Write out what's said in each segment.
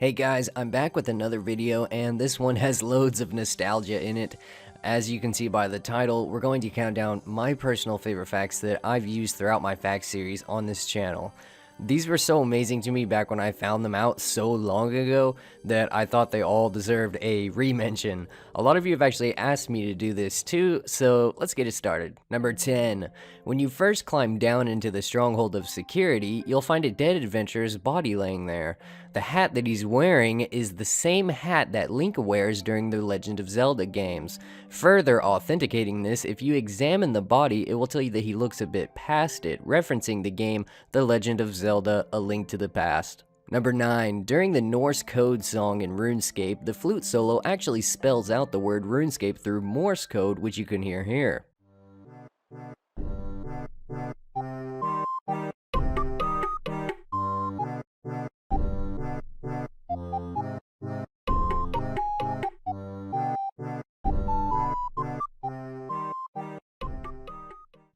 Hey guys, I'm back with another video, and this one has loads of nostalgia in it. As you can see by the title, we're going to count down my personal favorite facts that I've used throughout my fact series on this channel. These were so amazing to me back when I found them out so long ago that I thought they all deserved a re-mention. A lot of you have actually asked me to do this too, so let's get it started. Number 10. When you first climb down into the stronghold of security, you'll find a dead adventurer's body laying there. The hat that he's wearing is the same hat that Link wears during the Legend of Zelda games. Further authenticating this, if you examine the body, it will tell you that he looks a bit past it, referencing the game The Legend of Zelda: A Link to the Past. Number 9. During the Norse code song in RuneScape, the flute solo actually spells out the word RuneScape through Morse code, which you can hear here.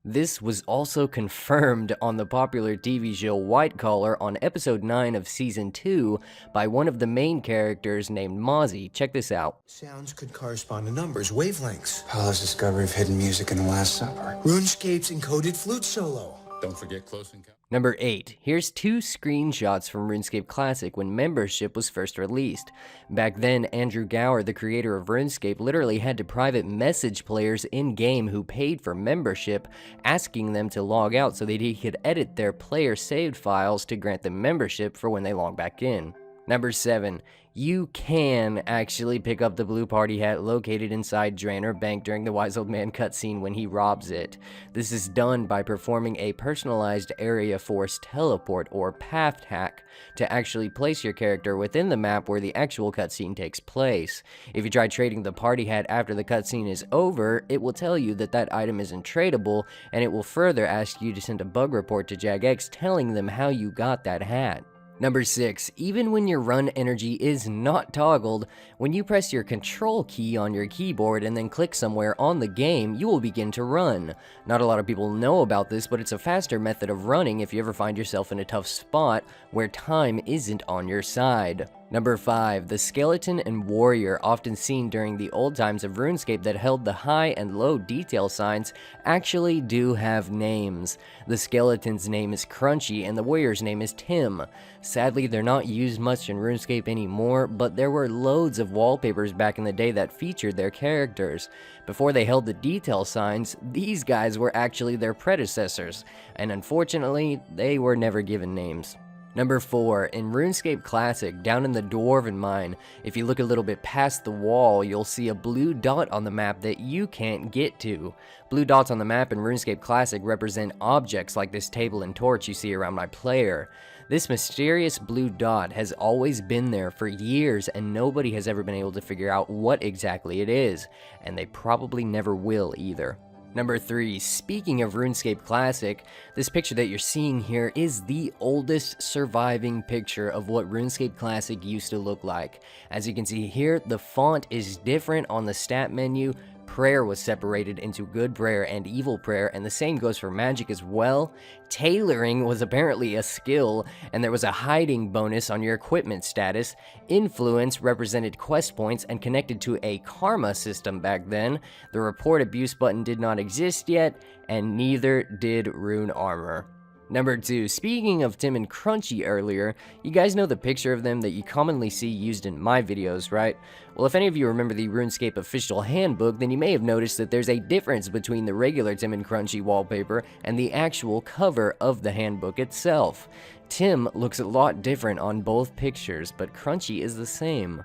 This was also confirmed on the popular TV show White Collar on episode 9 of season 2 by one of the main characters named Mozzie. Check this out. Sounds could correspond to numbers, wavelengths. Paula's discovery of hidden music in the Last Supper. RuneScape's encoded flute solo. Don't forget close encounter. Number 8. Here's 2 screenshots from RuneScape Classic when membership was first released. Back then, Andrew Gower, the creator of RuneScape, literally had to private message players in-game who paid for membership, asking them to log out so that he could edit their player saved files to grant them membership for when they log back in. Number 7. You can actually pick up the blue party hat located inside Draenor Bank during the Wise Old Man cutscene when he robs it. This is done by performing a personalized area force teleport or path hack to actually place your character within the map where the actual cutscene takes place. If you try trading the party hat after the cutscene is over, it will tell you that that item isn't tradable, and it will further ask you to send a bug report to Jagex telling them how you got that hat. Number 6. Even when your run energy is not toggled, when you press your control key on your keyboard and then click somewhere on the game, you will begin to run. Not a lot of people know about this, but it's a faster method of running if you ever find yourself in a tough spot where time isn't on your side. Number 5. The skeleton and warrior often seen during the old times of RuneScape that held the high and low detail signs actually do have names. The skeleton's name is Crunchy and the warrior's name is Tim. Sadly, they're not used much in RuneScape anymore, but there were loads of wallpapers back in the day that featured their characters. Before they held the detail signs, these guys were actually their predecessors, and unfortunately, they were never given names. Number 4. In RuneScape Classic, down in the Dwarven Mine, if you look a little bit past the wall, you'll see a blue dot on the map that you can't get to. Blue dots on the map in RuneScape Classic represent objects like this table and torch you see around my player. This mysterious blue dot has always been there for years, and nobody has ever been able to figure out what exactly it is, and they probably never will either. Number 3. Speaking of RuneScape Classic, this picture that you're seeing here is the oldest surviving picture of what RuneScape Classic used to look like. As you can see here, the font is different on the stat menu. Prayer was separated into good prayer and evil prayer, and the same goes for magic as well. Tailoring was apparently a skill, and there was a hiding bonus on your equipment status. Influence represented quest points and connected to a karma system back then. The report abuse button did not exist yet, and neither did rune armor. Number 2. Speaking of Tim and Crunchy earlier, you guys know the picture of them that you commonly see used in my videos, right? Well, if any of you remember the RuneScape official handbook, then you may have noticed that there's a difference between the regular Tim and Crunchy wallpaper and the actual cover of the handbook itself. Tim looks a lot different on both pictures, but Crunchy is the same.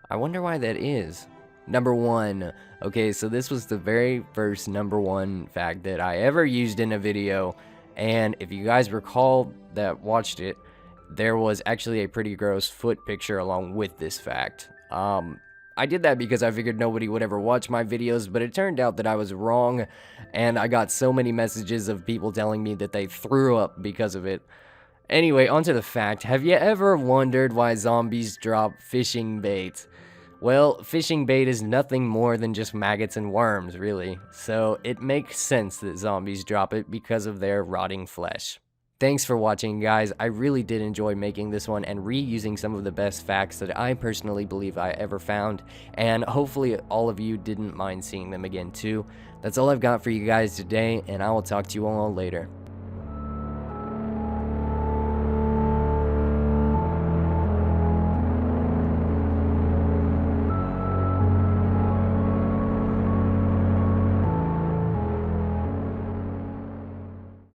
I wonder why that is. Number 1. Okay, so this was the very first number 1 fact that I ever used in a video. And if you guys recall that watched it, there was actually a pretty gross foot picture along with this fact. I did that because I figured nobody would ever watch my videos, but it turned out that I was wrong, and I got so many messages of people telling me that they threw up because of it. Anyway, onto the fact. Have you ever wondered why zombies drop fishing bait? Well, fishing bait is nothing more than just maggots and worms, really, so it makes sense that zombies drop it because of their rotting flesh. Thanks for watching, guys. I really did enjoy making this one and reusing some of the best facts that I personally believe I ever found, and hopefully all of you didn't mind seeing them again too. That's all I've got for you guys today, and I will talk to you all later.